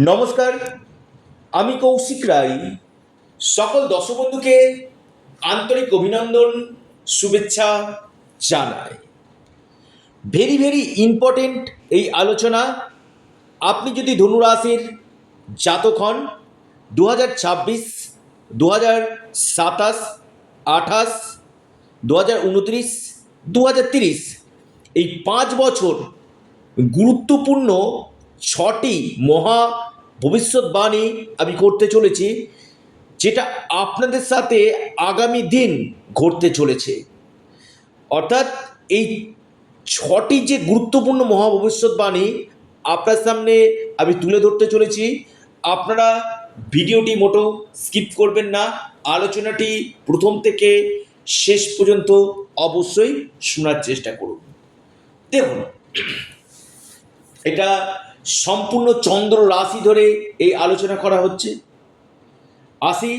নমস্কার, আমি কৌশিক রায়। সকল দর্শক বন্ধুকে আন্তরিক অভিনন্দন, শুভেচ্ছা জানাই। ভেরি ভেরি ইম্পর্টেন্ট এই আলোচনা। আপনি যদি ধনুরাশির জাতক হন, 2026, 2027, 28, 2029, 2030 এই 5 বছর গুরুত্বপূর্ণ 6টি মহা ভবিষ্যৎবাণী আমি করতে চলেছি, যেটা আপনাদের সাথে আগামী দিন ঘটতে চলেছে। অর্থাৎ এই 6টি যে গুরুত্বপূর্ণ মহা ভবিষ্যৎবাণী আপনার সামনে আমি তুলে ধরতে চলেছি। আপনারা ভিডিওটি মোটো স্কিপ করবেন না, আলোচনাটি প্রথম থেকে শেষ পর্যন্ত অবশ্যই শোনার চেষ্টা করুন। দেখুন, এটা সম্পূর্ণ চন্দ্র রাশি ধরে এই আলোচনা করা হচ্ছে। আসি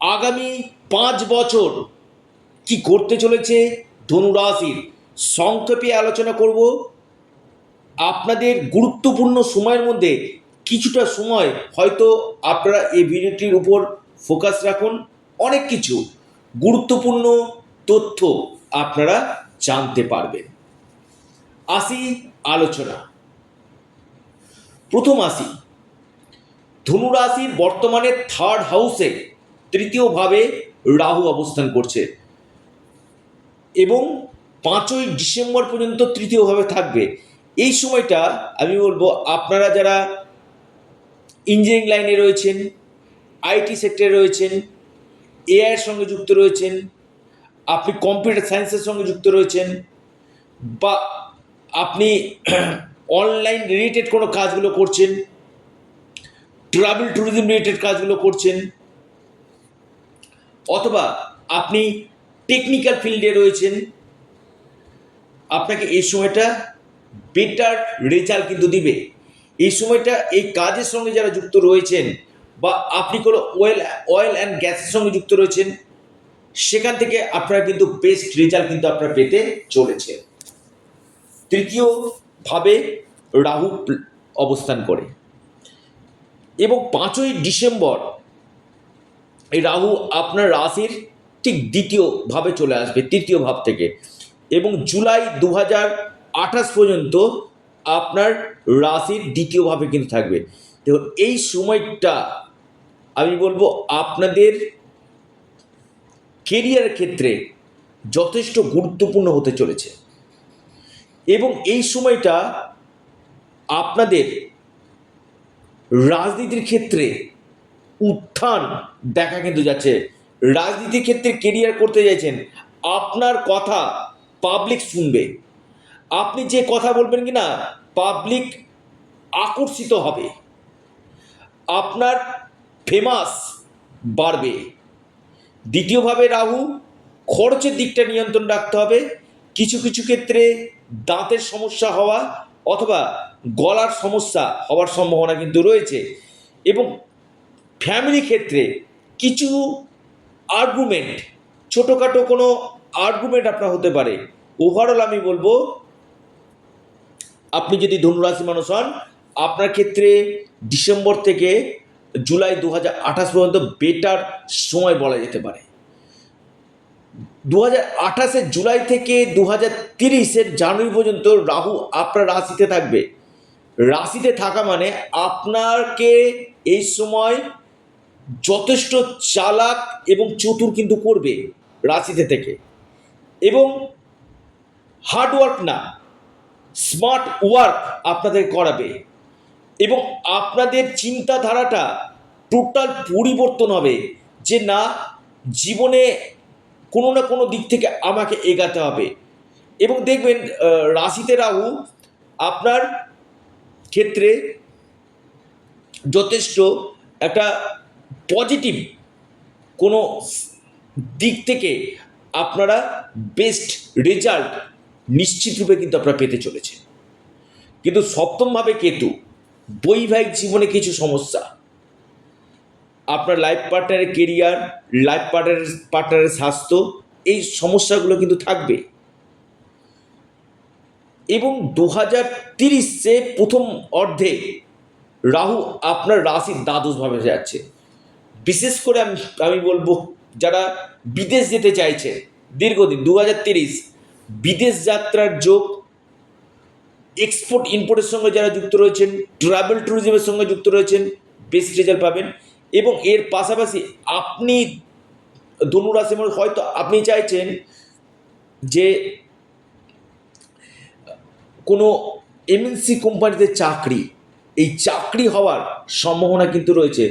আগামী 5 বছর কি করতে চলেছে ধনু রাশির, সংক্ষেপে আলোচনা করব। আপনাদের গুরুত্বপূর্ণ সময়ের মধ্যে কিছুটা সময় হয়তো আপনারা এই ভিডিওটির উপর ফোকাস রাখুন, অনেক কিছু গুরুত্বপূর্ণ তথ্য আপনারা জানতে পারবেন। আসি আলোচনা। প্রথম আসি, ধনুরাশির বর্তমানে 3rd হাউসে তৃতীয়ভাবে রাহু অবস্থান করছে এবং 5ই ডিসেম্বর পর্যন্ত তৃতীয়ভাবে থাকবে। এই সময়টা আমি বলবো, আপনারা যারা ইঞ্জিনিয়ারিং লাইনে রয়েছেন, আইটি সেক্টরে রয়েছেন, এআইয়ের সঙ্গে যুক্ত রয়েছেন, আপনি কম্পিউটার সায়েন্সের সঙ্গে যুক্ত রয়েছেন, বা আপনি অনলাইন রিলেটেড কোনো কাজগুলো করছেন, ট্রাভেল ট্যুরিজম রিলেটেড কাজগুলো করছেন, অথবা আপনি টেকনিক্যাল ফিল্ডে রয়েছেন, আপনাকে এই সময়টা বেটার রেজাল্ট কিন্তু দিবে। এই সময়টা এই কাজের সঙ্গে যারা যুক্ত রয়েছেন, বা আপনি কোনো অয়েল অ্যান্ড গ্যাসের সঙ্গে যুক্ত রয়েছেন, সেখান থেকে আপনারা কিন্তু বেস্ট রেজাল্ট কিন্তু আপনারা পেতে চলেছে। তৃতীয়ভাবে রাহু অবস্থান করে এবং 5ই ডিসেম্বর এই রাহু আপনার রাশির ঠিক দ্বিতীয়ভাবে চলে আসবে, তৃতীয় ভাব থেকে, এবং জুলাই 2028 পর্যন্ত আপনার রাশির দ্বিতীয়ভাবে কিন্তু থাকবে। দেখুন, এই সময়টা আমি বলবো আপনাদের কেরিয়ারের ক্ষেত্রে যথেষ্ট গুরুত্বপূর্ণ হতে চলেছে এবং এই সময়টা আপনাদের রাজনীতির ক্ষেত্রে উত্থান দেখা কিন্তু যাচ্ছে। রাজনীতির ক্ষেত্রে কেরিয়ার করতে চাইছেন, আপনার কথা পাবলিক শুনবে, আপনি যে কথা বলবেন কিনা পাবলিক আকর্ষিত হবে, আপনার ফেমাস বাড়বে। দ্বিতীয়ভাবে রাহু, খরচের দিকটা নিয়ন্ত্রণ রাখতে হবে। কিছু কিছু ক্ষেত্রে দাঁতের সমস্যা হওয়া অথবা গলার সমস্যা হওয়ার সম্ভাবনা কিন্তু রয়েছে এবং ফ্যামিলি ক্ষেত্রে কিছু আর্গুমেন্ট, ছোটোখাটো কোনো আর্গুমেন্ট আপনার হতে পারে। ওভারঅল আমি বলবো, আপনি যদি ধনুরাশি মানুষ হন, আপনার ক্ষেত্রে ডিসেম্বর থেকে জুলাই 2028 পর্যন্ত বেটার সময় বলা যেতে পারে। 2028 জুলাই থেকে 2030 জানুয়ারি পর্যন্ত রাহু আপনার রাশিতে থাকবে। রাশিতে থাকা মানে আপনাকে এই সময় যথেষ্ট চালাক এবং চতুর কিন্তু করবে রাশিতে থেকে, এবং হার্ডওয়ার্ক না, স্মার্ট ওয়ার্ক আপনাদের করাবে এবং আপনাদের চিন্তাধারাটা টোটাল পরিবর্তন হবে, যে না, জীবনে কোনো না কোনো দিক থেকে আমাকে এগাতে হবে। এবং দেখবেন রাশিতে রাহু আপনার ক্ষেত্রে যথেষ্ট একটা পজিটিভ কোনো দিক থেকে আপনারা বেস্ট রেজাল্ট নিশ্চিতরূপে কিন্তু আপনারা পেতে চলেছে। কিন্তু সপ্তমভাবে কেতু, বৈবাহিক জীবনে কিছু সমস্যা, আপনার লাইফ পার্টনারের কেরিয়ার, লাইফ পার্টনারের স্বাস্থ্য, এই সমস্যাগুলো কিন্তু থাকবে। এবং 2030 প্রথম অর্ধে রাহু আপনার রাশির দ্বাদশভাবে যাচ্ছে। বিশেষ করে আমি বলবো যারা বিদেশ যেতে চাইছে দীর্ঘদিন 2030 বিদেশ যাত্রার যোগ, এক্সপোর্ট ইম্পোর্টের সঙ্গে যারা যুক্ত রয়েছেন, ট্রাভেল ট্যুরিজমের সঙ্গে যুক্ত রয়েছেন, বেস্ট রেজাল্ট পাবেন। এবং এর পাশাপাশি আপনি ধনুরাশি মানুষ হয়তো আপনি চাইছেন যে কোনো এমএনসি কোম্পানিতে চাকরি, এই চাকরি হওয়ার সম্ভাবনা কিন্তু রয়েছে,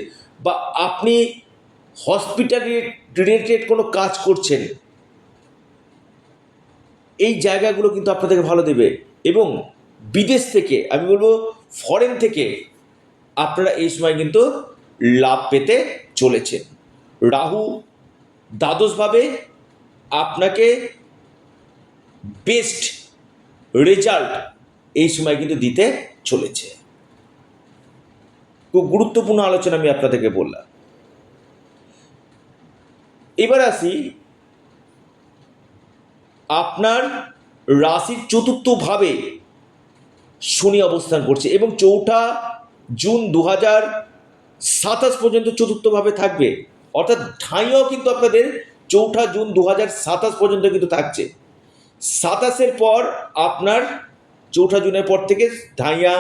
বা আপনি হসপিটাল রিলেটেড কোনো কাজ করছেন, এই জায়গাগুলো কিন্তু আপনাদেরকে ভালো দেবে। এবং বিদেশ থেকে আমি বলবো ফরেন থেকে আপনারা এই সময় কিন্তু লাভ পেতে চলেছেন। রাহু দ্বাদশভাবে আপনাকে বেস্ট রেজাল্ট এই সময় কিন্তু দিতে চলেছে। খুব গুরুত্বপূর্ণ আলোচনা আমি আপনাদেরকে বললাম। এবার আসি আপনার রাশির চতুর্থভাবে শনি অবস্থান করছে এবং 4 জুন 2027 পর্যন্ত চতুর্থভাবে থাকবে। অর্থাৎ ঢাইয়াও কিন্তু আপনাদের 4 জুন 2027 পর্যন্ত কিন্তু থাকছে। 27-এর পর আপনার 4 জুনের পর থেকে ঢাইয়া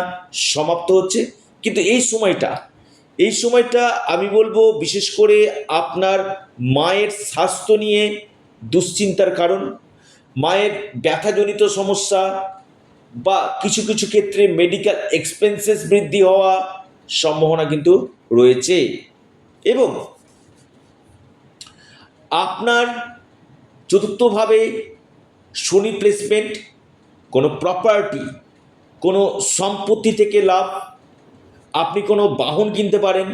সমাপ্ত হচ্ছে। কিন্তু এই সময়টা আমি বলবো বিশেষ করে আপনার মায়ের স্বাস্থ্য নিয়ে দুশ্চিন্তার কারণ, মায়ের ব্যথাজনিত সমস্যা বা কিছু কিছু ক্ষেত্রে মেডিকেল এক্সপেন্সেস বৃদ্ধি হওয়া সম্ভাবনা কিন্তু রয়েছে। এবং আপনার চতুর্থভাবে শনি প্লেসমেন্ট, কোনো প্রপার্টি, কোনো সম্পত্তি থেকে লাভ, আপনি কোনো বাহন কিনতে পারেন,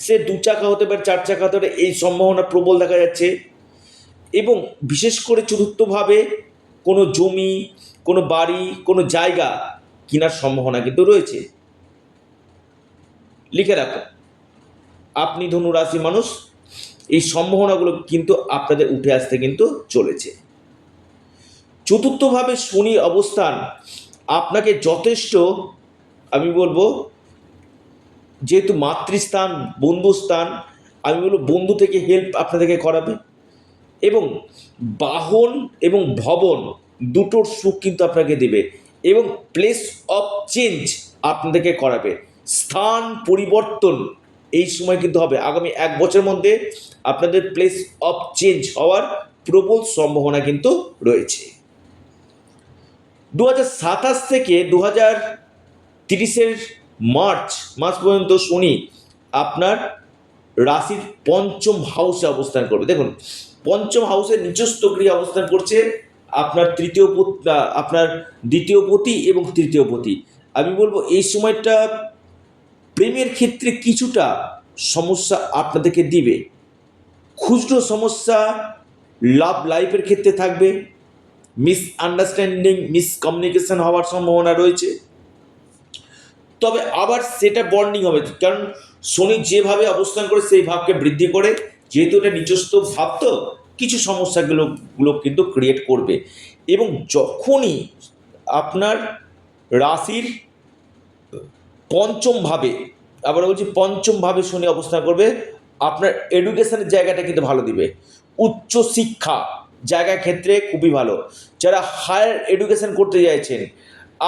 সে 2 চাকা হতে পারে, 4 চাকা হতে পারে, এই সম্ভাবনা প্রবল দেখা যাচ্ছে। এবং বিশেষ করে চতুর্থভাবে কোনো জমি, কোনো বাড়ি, কোনো জায়গা কেনার সম্ভাবনা কিন্তু রয়েছে। লিখে রাখুন, আপনি ধনু রাশি মানুষ, এই সম্ভাবনাগুলো কিন্তু আপনাদের উঠে আসতে কিন্তু চলেছে। চতুর্থভাবে শনি অবস্থান আপনাকে যথেষ্ট, আমি বলবো যেহেতু মাতৃস্থান, বন্ধুস্থান, আমি বলবো বন্ধু থেকে হেল্প আপনাদেরকে করাবে। এবং বাহন এবং ভবন দুটোর সুখ কিন্তু আপনাকে দেবে। এবং প্লেস অফ চেঞ্জ আপনাদেরকে করাবে, স্থান পরিবর্তন এই সময় কিন্তু হবে। আগামী 1 বছরের মধ্যে আপনাদের প্লেস অফ চেঞ্জ হওয়ার প্রবল সম্ভাবনা কিন্তু রয়েছে। 2027 থেকে 2030-এর মার্চ মাস পর্যন্ত শনি আপনার রাশির পঞ্চম হাউসে অবস্থান করবে। দেখুন, পঞ্চম হাউসে নিজস্ব গৃহে অবস্থান করছে আপনার আপনার দ্বিতীয় পতি এবং তৃতীয় পতি। আমি বলবো এই সময়টা প্রেমের ক্ষেত্রে কিছুটা সমস্যা আপনাদেরকে দিবে, খুচরো সমস্যা লাভ লাইফের ক্ষেত্রে থাকবে, মিসআন্ডারস্ট্যান্ডিং, মিসকমিউনিকেশন হওয়ার সম্ভাবনা রয়েছে। তবে আবার সেটা বন্ডিং হবে, কারণ শনি যেভাবে অবস্থান করে সেই ভাবকে বৃদ্ধি করে, যেহেতু এটা নিজস্ব ভাব তো কিছু সমস্যাগুলো কিন্তু ক্রিয়েট করবে। এবং যখনই আপনার রাশির পঞ্চমভাবে, আবার বলছি পঞ্চমভাবে শনি অবস্থান করবে, আপনার এডুকেশনের জায়গাটা কিন্তু ভালো দিবে। উচ্চশিক্ষা জায়গার ক্ষেত্রে খুবই ভালো। যারা হায়ার এডুকেশন করতে চাইছেন,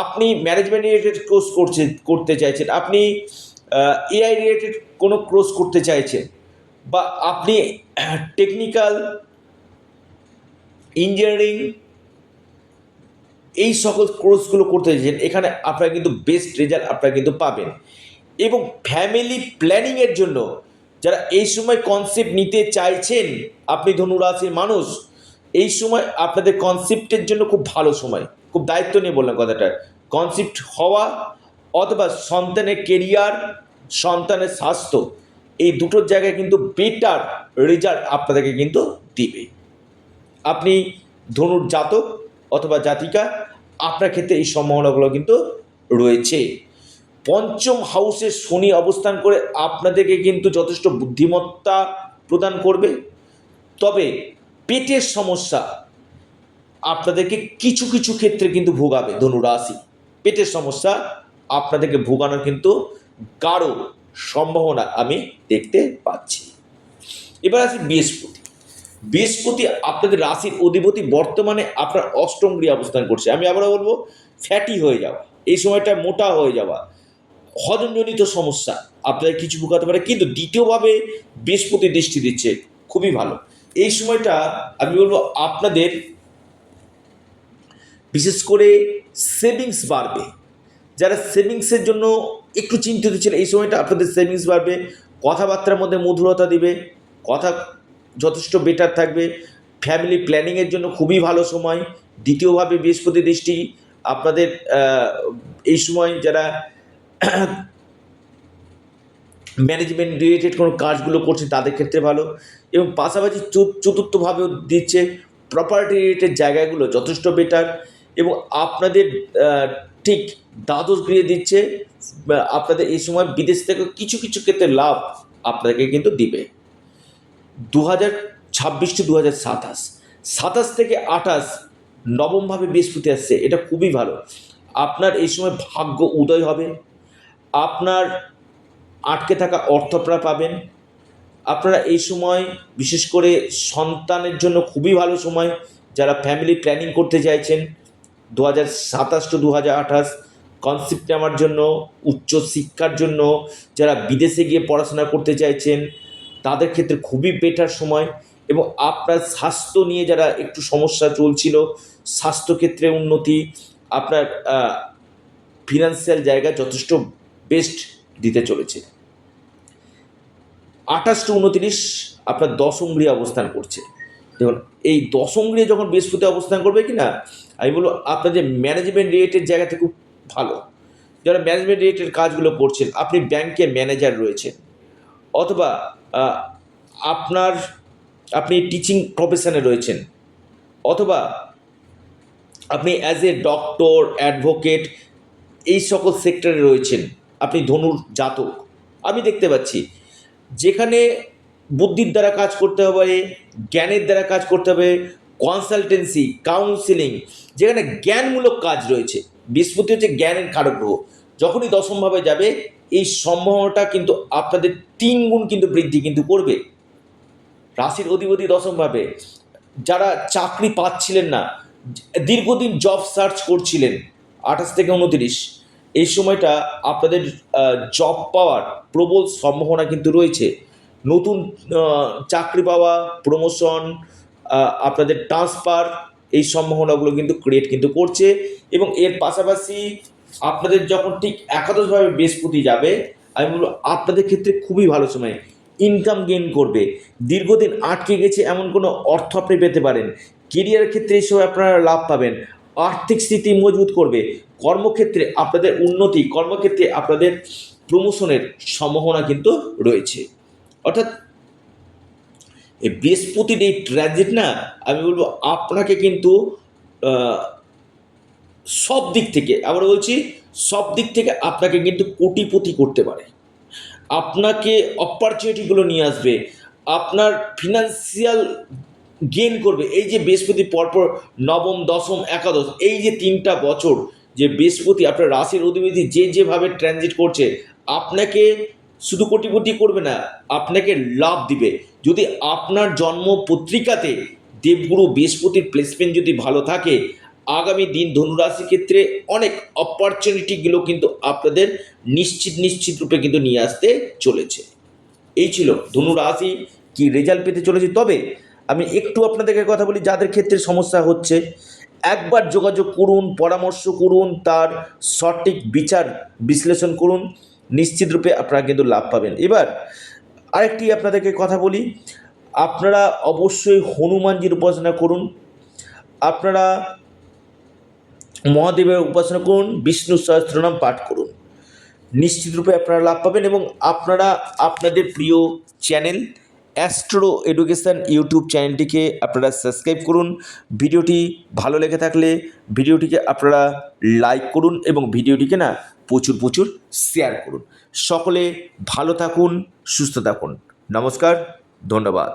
আপনি ম্যানেজমেন্ট রিলেটেড কোর্স করতে চাইছেন, আপনি এআই রিলেটেড কোনো কোর্স করতে চাইছেন, বা আপনি টেকনিক্যাল, ইঞ্জিনিয়ারিং এই সকল কোর্সগুলো করতে চাইছেন, এখানে আপনারা কিন্তু বেস্ট রেজাল্ট আপনারা কিন্তু পাবেন। এবং ফ্যামিলি প্ল্যানিংয়ের জন্য যারা এই সময় কনসেপ্ট নিতে চাইছেন, আপনি ধনুরাশির মানুষ, এই সময় আপনাদের কনসেপ্টের জন্য খুব ভালো সময়। খুব দায়িত্ব নিয়ে বললাম কথাটা, কনসেপ্ট হওয়া অথবা সন্তানের কেরিয়ার, সন্তানের স্বাস্থ্য, এই দুটোর জায়গায় কিন্তু বেটার রেজাল্ট আপনাদেরকে কিন্তু দিবে। আপনি ধনুর জাতক অথবা জাতিকা, আপনার ক্ষেত্রে এই সম্ভাবনাগুলো কিন্তু রয়েছে। পঞ্চম হাউসে শনি অবস্থান করে আপনাদেরকে কিন্তু যথেষ্ট বুদ্ধিমত্তা প্রদান করবে। তবে পেটের সমস্যা আপনাদেরকে কিছু কিছু ক্ষেত্রে কিন্তু ভোগাবে। ধনুরাশি পেটের সমস্যা আপনাদেরকে ভোগানোর কিন্তু গাঢ় সম্ভাবনা আমি দেখতে পাচ্ছি। এবার আসি বৃহস্পতি। বৃহস্পতি আপনাদের রাশির অধিপতি, বর্তমানে আপনার অষ্টম গৃহে অবস্থান করছে। আমি আবারও বলবো, ফ্যাটি হয়ে যাওয়া, এই সময়টা মোটা হয়ে যাওয়া, হজমজনিত সমস্যা আপনাদের কিছু ভোগাতে পারে, কিন্তু দ্বিতীয়ভাবে বৃহস্পতি দৃষ্টি দিচ্ছে, খুবই ভালো। এই সময়টা আমি বলবো আপনাদের বিশেষ করে সেভিংস বাড়বে। যারা সেভিংসের জন্য একটু চিন্তিত ছিল, এই সময়টা আপনাদের সেভিংস বাড়বে, কথাবার্তার মধ্যে মধুরতা দিবে, কথা যথেষ্ট বেটার থাকবে। ফ্যামিলি প্ল্যানিংয়ের জন্য খুবই ভালো সময়। দ্বিতীয়ভাবে বৃহস্পতি দৃষ্টি আপনাদের এই সময় যারা ম্যানেজমেন্ট রিলেটেড কোনো কাজগুলো করছে তাদের ক্ষেত্রে ভালো, এবং পাশাপাশি চতুর্থভাবেও দিচ্ছে প্রপার্টি রিলেটেড জায়গাগুলো যথেষ্ট বেটার, এবং আপনাদের ঠিক দ্বাদশ গৃহে দিচ্ছে আপনাদের এই সময় বিদেশ থেকে কিছু কিছু ক্ষেত্রে লাভ আপনাদেরকে কিন্তু দিবে। 2026 টু 2027 থেকে 28 নবমভাবে বৃহস্পতি আসছে, এটা খুবই ভালো। আপনার এই সময় ভাগ্য উদয় হবে, আপনার আটকে থাকা অর্থপ্রাপ্য পাবেন। আপনারা এই সময় বিশেষ করে সন্তানের জন্য খুবই ভালো সময়। যারা ফ্যামিলি প্ল্যানিং করতে চাইছেন 2027 টু 2028, কনসেপ্ট নেওয়ার জন্য, উচ্চশিক্ষার জন্য, যারা বিদেশে গিয়ে পড়াশোনা করতে চাইছেন তাদের ক্ষেত্রে খুবই বেটার সময়। এবং আপনার স্বাস্থ্য নিয়ে যারা একটু সমস্যা চলছিল, স্বাস্থ্যক্ষেত্রে উন্নতি, আপনার ফিনান্সিয়াল জায়গা যথেষ্ট বেস্ট দিতে চলেছে। 28 টু 29 আপনার দশম গৃহে অবস্থান করছে। দেখুন, এই দশম গৃহে যখন বৃহস্পতি অবস্থান করবে কি না, আমি বলবো আপনার যে ম্যানেজমেন্ট রিলেটেড জায়গাতে খুব ভালো। যারা ম্যানেজমেন্ট রিলেটেড কাজগুলো করছেন, আপনি ব্যাংকে ম্যানেজার রয়েছেন, অথবা আপনি টিচিং প্রফেশনে রয়েছেন, অথবা আপনি অ্যাজ এ ডক্টর, অ্যাডভোকেট এই সকল সেক্টরে রয়েছেন, আপনি ধনুর জাতক, আমি দেখতে পাচ্ছি যেখানে বুদ্ধির দ্বারা কাজ করতে হবে, জ্ঞানের দ্বারা কাজ করতে হবে, কনসালটেন্সি, কাউন্সিলিং, যেখানে জ্ঞানমূলক কাজ রয়েছে। বৃহস্পতি হচ্ছে জ্ঞানের কারক গ্রহ, যখনই দশমভাবে যাবে এই সম্ভাবনাটা কিন্তু আপনাদের 3 গুণ কিন্তু বৃদ্ধি কিন্তু করবে। রাশির অধিপতি দশমভাবে, যারা চাকরি পাচ্ছিলেন না, দীর্ঘদিন জব সার্চ করছিলেন 28 থেকে 29, এই সময়টা আপনাদের জব পাওয়ার প্রবল সম্ভাবনা কিন্তু রয়েছে। নতুন চাকরি পাওয়া, প্রমোশন, আপনাদের ট্রান্সফার, এই সম্ভাবনাগুলো কিন্তু ক্রিয়েট কিন্তু করছে। এবং এর পাশাপাশি আপনাদের যখন ঠিক একাদশভাবে বৃহস্পতি যাবে, আমি বলবো আপনাদের ক্ষেত্রে খুবই ভালো সময়। ইনকাম গেইন করবে, দীর্ঘদিন আটকে গেছে এমন কোনো অর্থ আপনি পেতে পারেন। কেরিয়ারের ক্ষেত্রে এই সময় আপনারা লাভ পাবেন, আর্থিক স্থিতি মজবুত করবে, কর্মক্ষেত্রে আপনাদের উন্নতি, কর্মক্ষেত্রে আপনাদের প্রমোশনের সম্ভাবনা কিন্তু রয়েছে। অর্থাৎ এই বৃহস্পতির এই ট্রানজিট না, আমি বলবো আপনাকে কিন্তু সব দিক থেকে, আবার বলছি সব দিক থেকে আপনাকে কিন্তু কোটিপতি করতে পারে, আপনাকে অপরচুনিটিগুলো নিয়ে আসবে, আপনার ফিনান্সিয়াল গেইন করবে। এই যে বৃহস্পতি পরপর নবম, দশম, একাদশ, এই যে 3টা বছর যে বৃহস্পতি আপনার রাশির অধিপতি যেভাবে ট্রানজিট করছে, আপনাকে শুধু কোটিপতি করবে না, আপনাকে লাভ দিবে। যদি আপনার জন্ম পত্রিকাতে দেবগুরু বৃহস্পতির প্লেসমেন্ট যদি ভালো থাকে, আগামী দিন ধনুরাশি ক্ষেত্রে অনেক অপরচুনিটিগুলো কিন্তু আপনাদের নিশ্চিত রূপে কিন্তু নিয়ে আসতে চলেছে। এই ছিল ধনুরাশি কি রেজাল্ট পেতে চলেছে। তবে আমি একটু আপনাদেরকে কথা বলি, যাদের ক্ষেত্রে সমস্যা হচ্ছে একবার যোগাযোগ করুন, পরামর্শ করুন, তার সঠিক বিচার বিশ্লেষণ করুন, নিশ্চিত রূপে আপনারা কিন্তু লাভ পাবেন। এবার আরেকটি আপনাদেরকে কথা বলি, আপনারা অবশ্যই হনুমানজির উপাসনা করুন, আপনারা মহাদেবের উপাসনা করুন, বিষ্ণু সহস্রনাম পাঠ করুন, নিশ্চিত রূপে আপনারা লাভ পাবেন। এবং আপনারা আপনাদের প্রিয় চ্যানেল অ্যাস্ট্রো এডুকেশান ইউটিউব চ্যানেলটিকে আপনারা সাবস্ক্রাইব করুন। ভিডিওটি ভালো লেগে থাকলে ভিডিওটিকে আপনারা লাইক করুন এবং ভিডিওটিকে না প্রচুর শেয়ার করুন। সকলে ভালো থাকুন, সুস্থ থাকুন। নমস্কার, ধন্যবাদ।